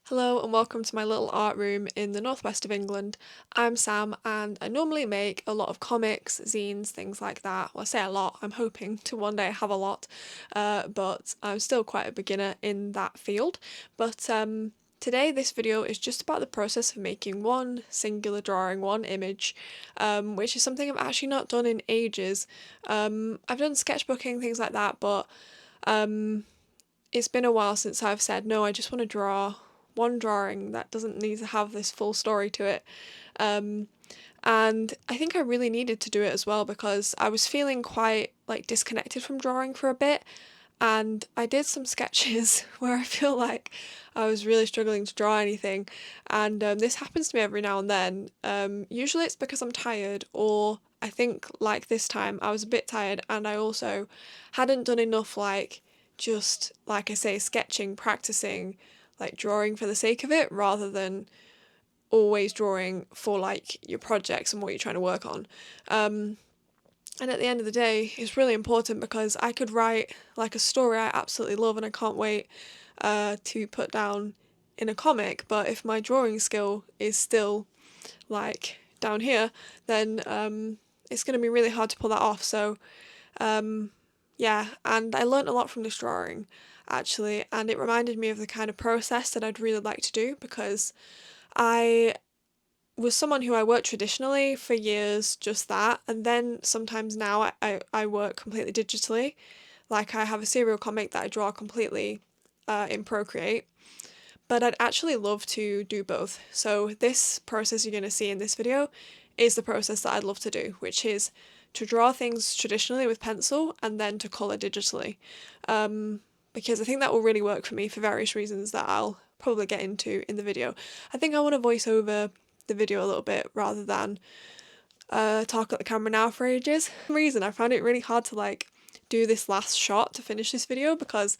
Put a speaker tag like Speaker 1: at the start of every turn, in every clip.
Speaker 1: Hello and welcome to my little art room in the northwest of England. I'm Sam and I normally make a lot of comics, zines, things like that. Well, I say a lot, I'm hoping to one day have a lot, but I'm still quite a beginner in that field. But today this video is just about the process of making one singular drawing, one image, which is something I've actually not done in ages. I've done sketchbooking, things like that, but it's been a while since I've said, no, I just want to draw one drawing that doesn't need to have this full story to it. And I think I really needed to do it as well because I was feeling quite like disconnected from drawing for a bit. And I did some sketches where I feel like I was really struggling to draw anything. And this happens to me every now and then. Usually it's because I'm tired, or I think like this time I was a bit tired and I also hadn't done enough, like, just like I say, sketching, practicing, like drawing for the sake of it rather than always drawing for like your projects and what you're trying to work on. And at the end of the day, it's really important because I could write like a story I absolutely love and I can't wait to put down in a comic, but if my drawing skill is still like down here, then it's going to be really hard to pull that off. So yeah, and I learnt a lot from this drawing actually, and it reminded me of the kind of process that I'd really like to do because I was someone who I worked traditionally for years, just that, and then sometimes now I work completely digitally. Like I have a serial comic that I draw completely in Procreate, but I'd actually love to do both. So this process you're going to see in this video is the process that I'd love to do, which is to draw things traditionally with pencil and then to colour digitally. Because I think that will really work for me for various reasons that I'll probably get into in the video. I think I want to voice over the video a little bit rather than talk at the camera now for ages. For some reason I found it really hard to like do this last shot to finish this video because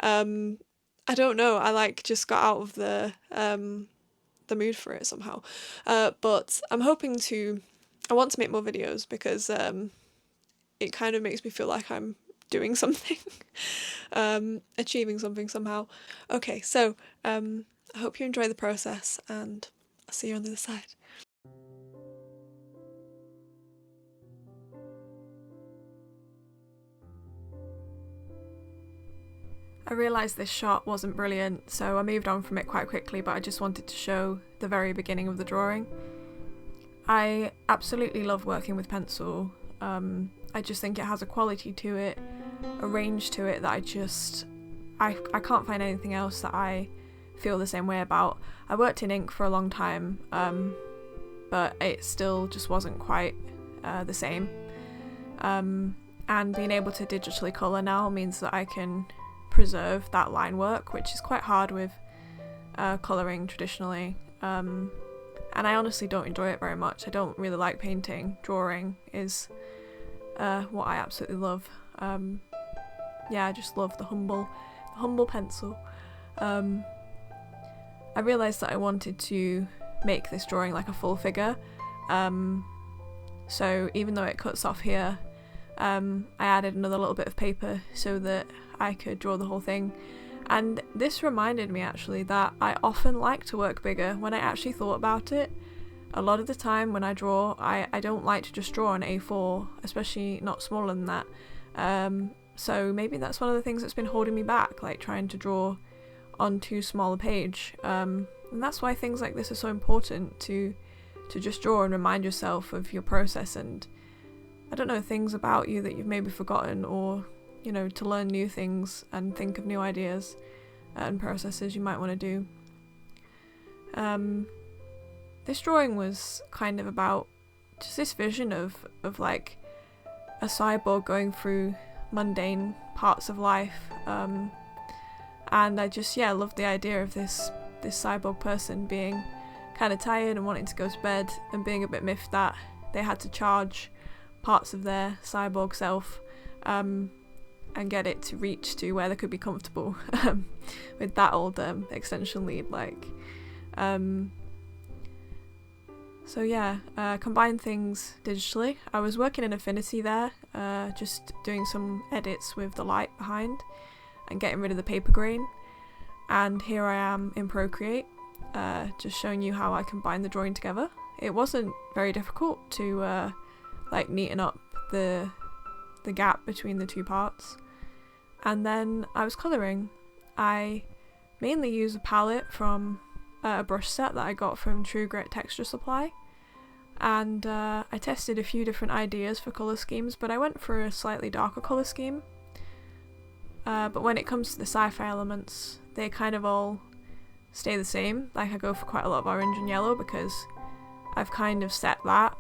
Speaker 1: I don't know, I like just got out of the mood for it somehow. But I'm hoping to, I want to make more videos because it kind of makes me feel like I'm doing something, achieving something somehow. Okay, so I hope you enjoy the process and I'll see you on the other side. I realised this shot wasn't brilliant, so I moved on from it quite quickly, but I just wanted to show the very beginning of the drawing. I absolutely love working with pencil. I just think it has a quality to it, a range to it that I can't find anything else that I feel the same way about. I worked in ink for a long time, but it still just wasn't quite the same. And being able to digitally colour now means that I can preserve that line work, which is quite hard with colouring traditionally. And I honestly don't enjoy it very much. I don't really like painting. Drawing is what I absolutely love. Yeah, I just love the humble pencil. I realised that I wanted to make this drawing like a full figure. So even though it cuts off here, I added another little bit of paper so that I could draw the whole thing. And this reminded me actually that I often like to work bigger. When I actually thought about it, a lot of the time when I draw, I don't like to just draw on A4, especially not smaller than that. So maybe that's one of the things that's been holding me back, like trying to draw on too small a page. And that's why things like this are so important, to just draw and remind yourself of your process and, I don't know, things about you that you've maybe forgotten, or, you know, to learn new things and think of new ideas and processes you might want to do. This drawing was kind of about just this vision of like a cyborg going through mundane parts of life, and I just loved the idea of this cyborg person being kind of tired and wanting to go to bed and being a bit miffed that they had to charge parts of their cyborg self and get it to reach to where they could be comfortable with that old extension lead, like. So yeah, combine things digitally. I was working in Affinity there, just doing some edits with the light behind and getting rid of the paper grain. And here I am in Procreate, just showing you how I combine the drawing together. It wasn't very difficult to like neaten up the gap between the two parts. And then I was colouring. I mainly use a palette from a brush set that I got from True Grit Texture Supply, and I tested a few different ideas for colour schemes, but I went for a slightly darker colour scheme. But when it comes to the sci-fi elements, they kind of all stay the same. Like, I go for quite a lot of orange and yellow because I've kind of set that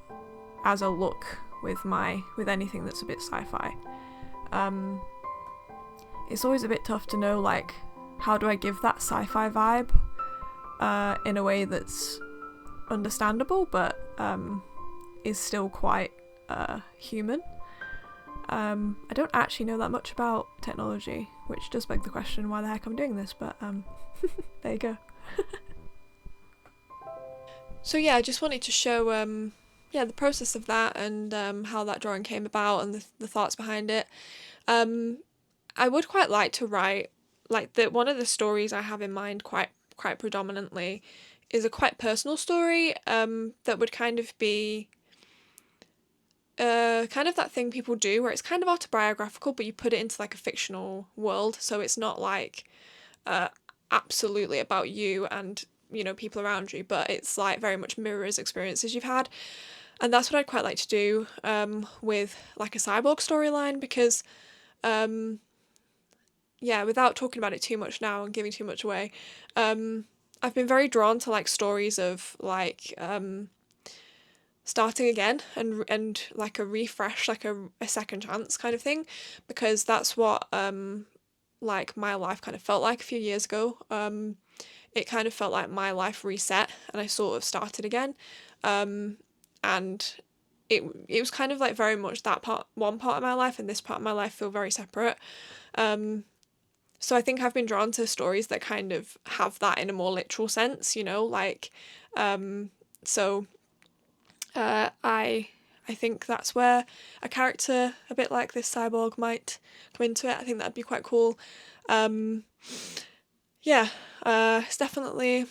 Speaker 1: as a look with anything that's a bit sci-fi. It's always a bit tough to know, like, how do I give that sci-fi vibe in a way that's understandable but is still quite human. I don't actually know that much about technology, which does beg the question why the heck I'm doing this, but there you go. So yeah, I just wanted to show the process of that and how that drawing came about and the thoughts behind it. I would quite like to write, like, one of the stories I have in mind quite predominantly is a quite personal story that would kind of be kind of that thing people do where it's kind of autobiographical, but you put it into like a fictional world, so it's not like absolutely about you and, you know, people around you, but it's like very much mirrors experiences you've had. And that's what I'd quite like to do with like a cyborg storyline, because without talking about it too much now and giving too much away, I've been very drawn to like stories of like starting again and like a refresh, like a second chance kind of thing, because that's what like my life kind of felt like a few years ago. It kind of felt like my life reset and I sort of started again, and it was kind of like very much that one part of my life and this part of my life feel very separate. So I think I've been drawn to stories that kind of have that in a more literal sense, you know, like I think that's where a character a bit like this cyborg might come into it. I think that'd be quite cool. It's definitely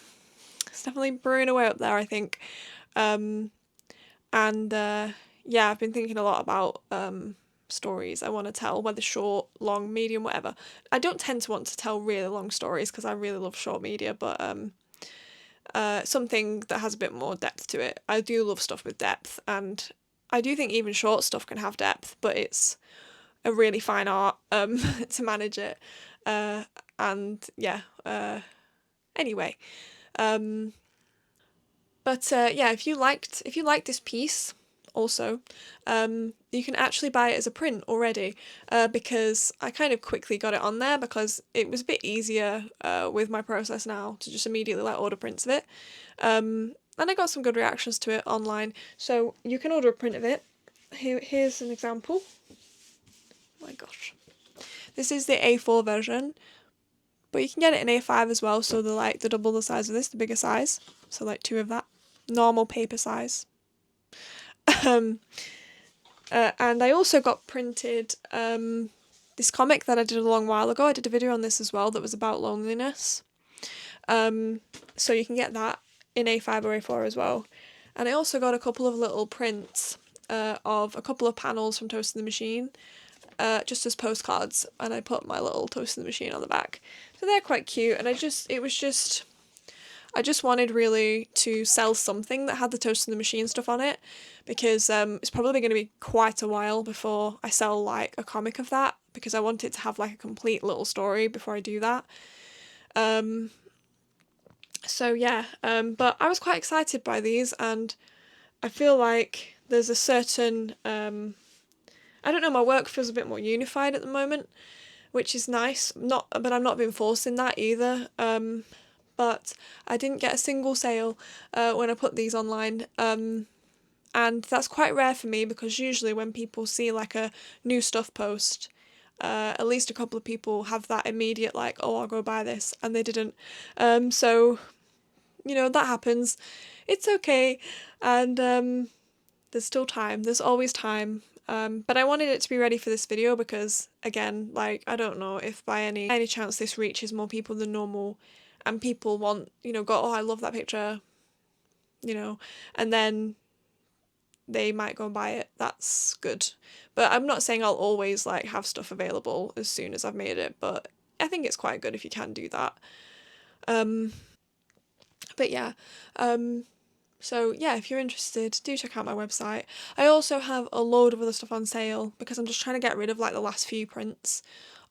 Speaker 1: brewing away up there, I think. I've been thinking a lot about stories I want to tell, whether short, long, medium, whatever. I don't tend to want to tell really long stories because I really love short media, but something that has a bit more depth to it. I do love stuff with depth, and I do think even short stuff can have depth, but it's a really fine art to manage it. Anyway. If you liked this piece also, you can actually buy it as a print already, because I kind of quickly got it on there because it was a bit easier with my process now to just immediately like order prints of it. And I got some good reactions to it online, so you can order a print of it. Here's an example. Oh my gosh. This is the A4 version, but you can get it in A5 as well, so they're like the double the size of this, the bigger size. So like 2 of that. Normal paper size. And I also got printed this comic that I did a long while ago. I did a video on this as well that was about loneliness. So you can get that in A5 or A4 as well. And I also got a couple of little prints of a couple of panels from Toast in the Machine, just as postcards, and I put my little Toast in the Machine on the back. So they're quite cute, and I just wanted really to sell something that had the Toast in the Machine stuff on it, because it's probably going to be quite a while before I sell like a comic of that, because I want it to have like a complete little story before I do that. But I was quite excited by these, and I feel like there's a certain I don't know, my work feels a bit more unified at the moment, which is nice. But I'm not being forced in that either. But I didn't get a single sale when I put these online. And that's quite rare for me, because usually when people see like a new stuff post, at least a couple of people have that immediate like, oh, I'll go buy this, and they didn't. So, you know, that happens. It's okay. And there's still time. There's always time. But I wanted it to be ready for this video because, again, like, I don't know if by any chance this reaches more people than normal and people want, you know, go, oh, I love that picture, you know, and then they might go and buy it. That's good. But I'm not saying I'll always like have stuff available as soon as I've made it, but I think it's quite good if you can do that. But yeah, so yeah, if you're interested, do check out my website. I also have a load of other stuff on sale because I'm just trying to get rid of like the last few prints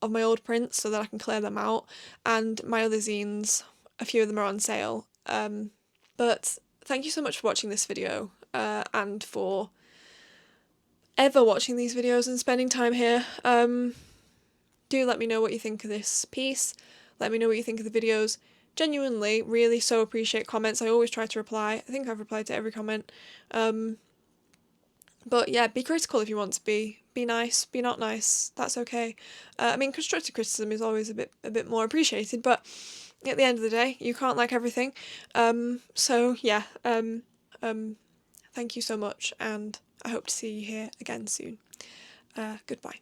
Speaker 1: of my old prints so that I can clear them out. And my other zines, a few of them are on sale. But thank you so much for watching this video and for ever watching these videos and spending time here. Do let me know what you think of this piece. Let me know what you think of the videos. Genuinely, really so appreciate comments. I always try to reply. I think I've replied to every comment. But yeah, be critical if you want to be. Be nice, be not nice. That's okay. I mean, constructive criticism is always a bit more appreciated, but at the end of the day, you can't like everything. So yeah, thank you so much, and I hope to see you here again soon. Goodbye.